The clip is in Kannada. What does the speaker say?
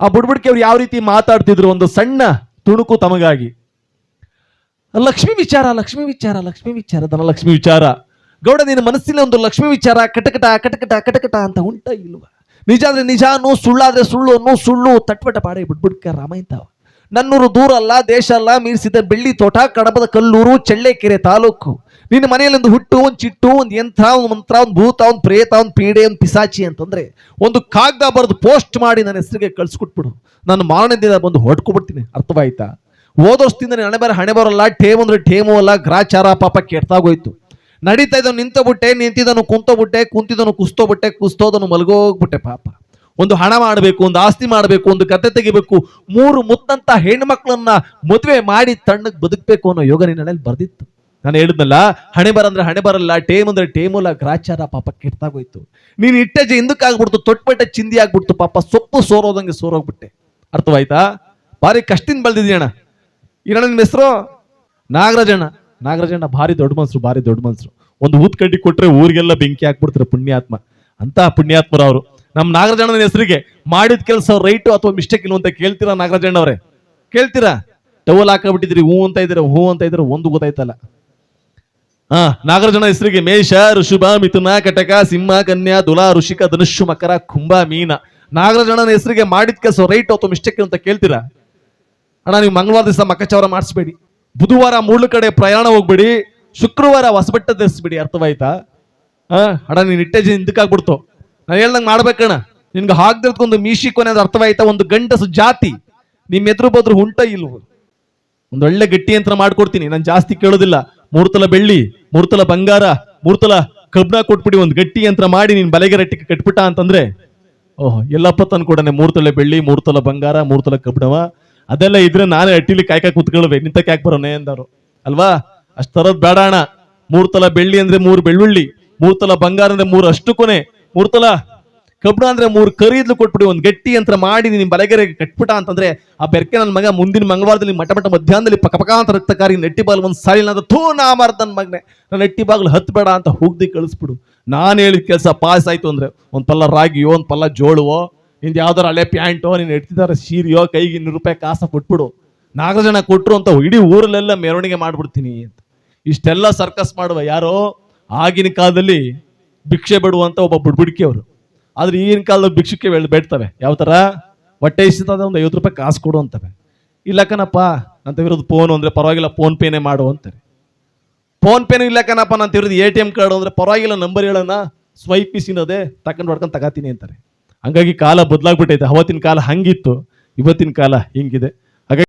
ಆ ಬುಡ್ಬುಡ್ಕೆ ಅವ್ರು ಯಾವ ರೀತಿ ಮಾತಾಡ್ತಿದ್ರು, ಒಂದು ಸಣ್ಣ ತುಣುಕು ತಮಗಾಗಿ. ಲಕ್ಷ್ಮಿ ವಿಚಾರ, ಲಕ್ಷ್ಮಿ ವಿಚಾರ, ಲಕ್ಷ್ಮಿ ವಿಚಾರ, ಧನಲಕ್ಷ್ಮಿ ವಿಚಾರ. ಗೌಡ, ನಿನ್ನ ಮನಸ್ಸಿನ ಒಂದು ಲಕ್ಷ್ಮಿ ವಿಚಾರ ಕಟಕಟ ಕಟಕಟ ಕಟಕಟ ಅಂತ ಉಂಟ ಇಲ್ವಾ? ನಿಜ ಆದ್ರೆ ನಿಜಾನು, ಸುಳ್ಳಾದ್ರೆ ಸುಳ್ಳು ಅನ್ನೋ ಸುಳ್ಳು ತಟ್ಪಟ ಪಾಡೆ ಬುಡ್ಬುಡ್ಕ ರಾಮಾಯಂತಾವ. ನನ್ನೂರು ದೂರ ಅಲ್ಲ, ದೇಶ ಅಲ್ಲ, ಮೀರಿಸಿದ ಬೆಳ್ಳಿ ತೋಟ, ಕಡಬದ ಕಲ್ಲೂರು, ಚಳ್ಳೆಕೆರೆ ತಾಲೂಕು. ನಿನ್ನ ಮನೆಯಲ್ಲಿ ಒಂದು ಹುಟ್ಟು, ಒಂದು ಚಿಟ್ಟು, ಒಂದು ಯಂತ್ರ, ಒಂದು ಮಂತ್ರ, ಒಂದು ಭೂತ, ಒಂದು ಪ್ರೇತ, ಒಂದು ಪೀಡೆ, ಒಂದು ಪಿಸಾಚಿ ಅಂತಂದ್ರೆ ಒಂದು ಕಾಗದ ಬರೆದು ಪೋಸ್ಟ್ ಮಾಡಿ ನನ್ನ ಹೆಸರಿಗೆ ಕಳ್ಸಿಕೊಟ್ಬಿಡು. ನಾನು ಮಾರನೆದಿಂದ ಬಂದು ಹೊಡ್ಕೊಬಿಡ್ತೀನಿ. ಅರ್ಥವಾಯ್ತಾ? ಓದೋಷ್ಟಿಂದ ಹಣೆ ಬರಲ್ಲ, ಟೇಮ್ ಅಂದ್ರೆ ಟೇಮು ಅಲ್ಲ, ಗ್ರಾಚಾರ ಪಾಪ ಕೆಟ್ಟಾಗೋಯ್ತು. ನಡೀತಾ ಇದ್ದವನು ನಿಂತೋಗ್ಬಿಟ್ಟೆ, ನಿಂತಿದ್ದನು ಕುಂತೋಗ್ಬಿಟ್ಟೆ, ಕುಂತಿದ್ದನು ಕುಸ್ತೋಗ್ಬಿಟ್ಟೆ, ಕುಸ್ತೋದನು ಮಲಗೋಗ್ಬಿಟ್ಟೆ. ಪಾಪ ಒಂದು ಹಣ ಮಾಡಬೇಕು, ಒಂದು ಆಸ್ತಿ ಮಾಡಬೇಕು, ಒಂದು ಕತೆ ತೆಗಿಬೇಕು, 3 ಮುತ್ತಂತ ಹೆಣ್ಮಕ್ಳನ್ನ ಮದುವೆ ಮಾಡಿ ತಣ್ಣಗ್ ಬದುಕಬೇಕು ಅನ್ನೋ ಯೋಗ ನಿನ್ನ ಬರ್ದಿತ್ತು. ನಾನು ಹೇಳಿದ್ನಲ್ಲ, ಹಣೆ ಬರಂದ್ರೆ ಹಣೆ ಬರಲ್ಲ, ಟೇಮ್ ಅಂದ್ರೆ ಟೇಮುಲ್ಲ, ಗ್ರಾಚಾರ ಪಾಪ ಕೆಟ್ಟಾಗೋಯ್ತು. ನೀನು ಇಟ್ಟೆ ಹಿಂದಕ್ಕಾಗ್ಬಿಡ್ತು, ತೊಟ್ಪಟ್ಟೆ ಚಿಂದಿ ಆಗ್ಬಿಡ್ತು. ಪಾಪ ಸೊಪ್ಪು ಸೋರೋದಂಗೆ ಸೋರೋಗ್ಬಿಟ್ಟೆ. ಅರ್ಥವಾಯ್ತಾ? ಭಾರಿ ಕಷ್ಟಿಂದ ಬೆಳೆದಿದ್ಯಣ್ಣ. ಈ ನಿಮ್ಮ ಹೆಸರು ನಾಗರಾಜಣ್ಣ. ನಾಗರಾಜಣ್ಣ ಭಾರಿ ದೊಡ್ಡ ಮನ್ಸರು, ಭಾರಿ ದೊಡ್ಡ ಮನ್ಸರು. ಒಂದು ಊತ್ ಕಡ್ಡಿ ಕೊಟ್ರೆ ಊರಿಗೆಲ್ಲ ಬೆಂಕಿ ಹಾಕ್ಬಿಡ್ತಾರೆ. ಪುಣ್ಯಾತ್ಮ ಅಂತ ಪುಣ್ಯಾತ್ಮರ ಅವರು. ನಮ್ಮ ನಾಗರಾಜಣ್ಣನ ಹೆಸರಿಗೆ ಮಾಡಿದ ಕೆಲಸ ರೈಟು ಅಥವಾ ಮಿಸ್ಟೇಕ್ ಇಲ್ಲ ಅಂತ ಕೇಳ್ತೀರಾ? ನಾಗರಾಜಣ್ಣ ಅವರೇ ಕೇಳ್ತೀರಾ? ಟವಲ್ ಹಾಕಬಿಟ್ಟಿದ್ರಿ, ಹೂ ಅಂತ ಇದ್ದೀರಾ, ಹೂ ಅಂತ ಇದ್ರೆ ಒಂದು ಗೊತ್ತಾಯ್ತಲ್ಲ. ನಾಗರಾಜನ ಹೆಸರಿಗೆ ಮೇಷ, ಋಷಭ, ಮಿಥುನ, ಕಟಕ, ಸಿಂಹ, ಕನ್ಯಾ, ತುಲಾ, ಋಷಿಕ, ಧನುಷ್, ಮಕರ, ಕುಂಭ, ಮೀನ. ನಾಗರಾಜಣ್ಣನ ಹೆಸರಿಗೆ ಮಾಡಿದ ಕೆಲಸ ರೈಟ್ ಅಥವಾ ಮಿಸ್ಟೇಕ್ ಅಂತ ಕೇಳ್ತೀರಾ? ಅಣ್ಣ, ನೀವು ಮಂಗಳವಾರ ದಿವಸ ಮಕ್ಕಚವರ ಮಾಡಿಸ್ಬೇಡಿ, ಬುಧವಾರ ಮೂಳು ಕಡೆ ಪ್ರಯಾಣ ಹೋಗ್ಬೇಡಿ, ಶುಕ್ರವಾರ ಹೊಸಬಟ್ಟೆ ಧರಿಸ್ಬೇಡಿ. ಅರ್ಥವಾಯ್ತಾ? ಅಣ್ಣ, ನೀನ್ ಇಟ್ಟೆ ಹಿಂದಕ್ಕಾಗ್ಬಿಡ್ತು. ನಾನು ಹೇಳ್ದಂಗೆ ಮಾಡ್ಬೇಕಣ್ಣ. ನಿನ್ಗೆ ಹಾಕ್ದಿರ್ಕೊಂದು ಮೀಶಿ ಕೊನೆ ಅಂದ್ರೆ ಅರ್ಥವಾಯ್ತಾ? ಒಂದು ಗಂಡಸು ಜಾತಿ ನಿಮ್ ಎದುರು ಬದ್ರು ಹುಂಟ ಇಲ್ವ? ಒಂದು ಒಳ್ಳೆ ಗಟ್ಟಿ ಯಂತ್ರ ಮಾಡ್ಕೊಡ್ತೀನಿ, ನಾನು ಜಾಸ್ತಿ ಕೇಳೋದಿಲ್ಲ. 3 ತೊಲ ಬೆಳ್ಳಿ, 3 ತೊಲ ಬಂಗಾರ, 3 ತೊಲ ಕಬ್ಣ ಕೊಟ್ಬಿಡಿ, ಒಂದು ಗಟ್ಟಿ ಯಂತ್ರ ಮಾಡಿ ನೀನ್ ಬಲೆಗೆ ರಟ್ಟಿಗೆ ಕಟ್ಬಿಟ್ಟ ಅಂತಂದ್ರೆ, ಓಹ್ ಎಲ್ಲಪ್ಪ ತಂದ್ಕೊಡನೆ 3 ತೊಲೆ ಬೆಳ್ಳಿ, 3 ತೊಲ ಬಂಗಾರ, 3 ತೊಲ ಕಬ್ಣವ. ಅದೆಲ್ಲ ಇದ್ರೆ ನಾನೇ ಅಟ್ಟಿಲಿ ಕಾಯ್ಕ ಕೂತ್ಕೊಳ್ಬೇಕು, ನಿಂತಕ್ಕೆ ಯಾಕೆ ಬರೋನೆ ಅಂದರು ಅಲ್ವಾ? ಅಷ್ಟ್ ತರದ್ ಬೇಡ ಅಣ್ಣ. 3 ತೊಲ ಬೆಳ್ಳಿ ಅಂದ್ರೆ 3 ಬೆಳ್ಳುಳ್ಳಿ, 3 ತೊಲ ಬಂಗಾರ ಅಂದ್ರೆ 3 ಅಷ್ಟು ಕೊನೆ, 3 ತೊಲ ಕಬ್ಣ ಅಂದ್ರೆ 3 ಕರೀದ್ಲು ಕೊಟ್ಬಿಡಿ, ಒಂದು ಗಟ್ಟಿ ಯಂತ್ರ ಮಾಡಿ ನಿಮ್ ಬಲಗೆರೆಗೆ ಕಟ್ಬಿಟ್ಟ ಅಂತಂದ್ರೆ, ಆ ಬೆರ್ಕೆ ನನ್ನ ಮಗ ಮುಂದಿನ ಮಂಗಳವಾರದಲ್ಲಿ ಮಠ ಮಧ್ಯಾಹ್ನದಲ್ಲಿ ಪಕ್ಕ ಅಂತ ರಕ್ತಕಾರಿ ನೆಟ್ಟಿ ಬಾಲ್ ಒಂದ್ ಸಾರಿ ಥೂ ನಾ ಮಾರ್ದನ್ ಮಗನೆ, ನಾನು ನೆಟ್ಟಿ ಬಾಗ್ಲು ಹತ್ಬೇಡ ಅಂತ ಹೋಗ್ದಿ ಕಳಿಸ್ಬಿಡು. ನಾನು ಹೇಳಿದ ಕೆಲಸ ಪಾಸ್ ಆಯ್ತು ಅಂದ್ರೆ, ಒಂದ್ ಪಲ್ಲ ರಾಗಿಯೋ, ಒಂದ್ ಪಲ್ಲ ಜೋಳುವೋ, ನಿಂದ ಯಾವ್ದಾರು ಹಳೆ ಪ್ಯಾಂಟೋ, ನೀನ್ ಎಡ್ತಿದಾರ ಸೀರೆಯೋ, ಕೈಗೆ 200 ರೂಪಾಯಿ ಕಾಸ ಕೊಟ್ಬಿಡು. ನಾಗರಾಜಣ್ಣ ಕೊಟ್ರು ಅಂತ ಇಡೀ ಊರಲ್ಲೆಲ್ಲ ಮೆರವಣಿಗೆ ಮಾಡ್ಬಿಡ್ತೀನಿ ಅಂತ. ಇಷ್ಟೆಲ್ಲ ಸರ್ಕಸ್ ಮಾಡುವ ಯಾರೋ ಆಗಿನ ಕಾಲದಲ್ಲಿ ಭಿಕ್ಷೆ ಬಿಡುವಂತ ಒಬ್ಬ ಬುಡ್ಬುಡಿಕೆ ಅವರು. ಆದ್ರೆ ಈಗಿನ ಕಾಲದಲ್ಲಿ ಭಿಕ್ಷಕ್ಕೆ ಬೇಡ್ತವೆ. ಯಾವ ತರ? ಹೊಟ್ಟೆ ಇಷ್ಟದ ಒಂದು 50 ರೂಪಾಯಿ ಕಾಸು ಕೊಡು ಅಂತವೆ. ಇಲ್ಲ ಕಣಪ್ಪ ಅಂತ ಇರೋದು ಫೋನ್ ಅಂದ್ರೆ ಪರವಾಗಿಲ್ಲ, ಫೋನ್ ಪೇನೆ ಮಾಡು ಅಂತಾರೆ. ಫೋನ್ ಪೇನು ಇಲ್ಲ ಕಣಪ್ಪ ನಂತ ಇರೋದು ATM ಕಾರ್ಡ್ ಅಂದ್ರೆ ಪರವಾಗಿಲ್ಲ, ನಂಬರ್ ಹೇಳೋಣ, ಸ್ವೈಪ್ ಮಿಸಿನದೆ ತಕೊಂಡ್ ಹೊಡ್ಕೊಂಡು ತಗಾತೀನಿ ಅಂತಾರೆ. ಹಂಗಾಗಿ ಕಾಲ ಬದಲಾಗ್ಬಿಟ್ಟೈತೆ. ಅವತ್ತಿನ ಕಾಲ ಹಂಗಿತ್ತು, ಇವತ್ತಿನ ಕಾಲ ಹಿಂಗಿದೆ.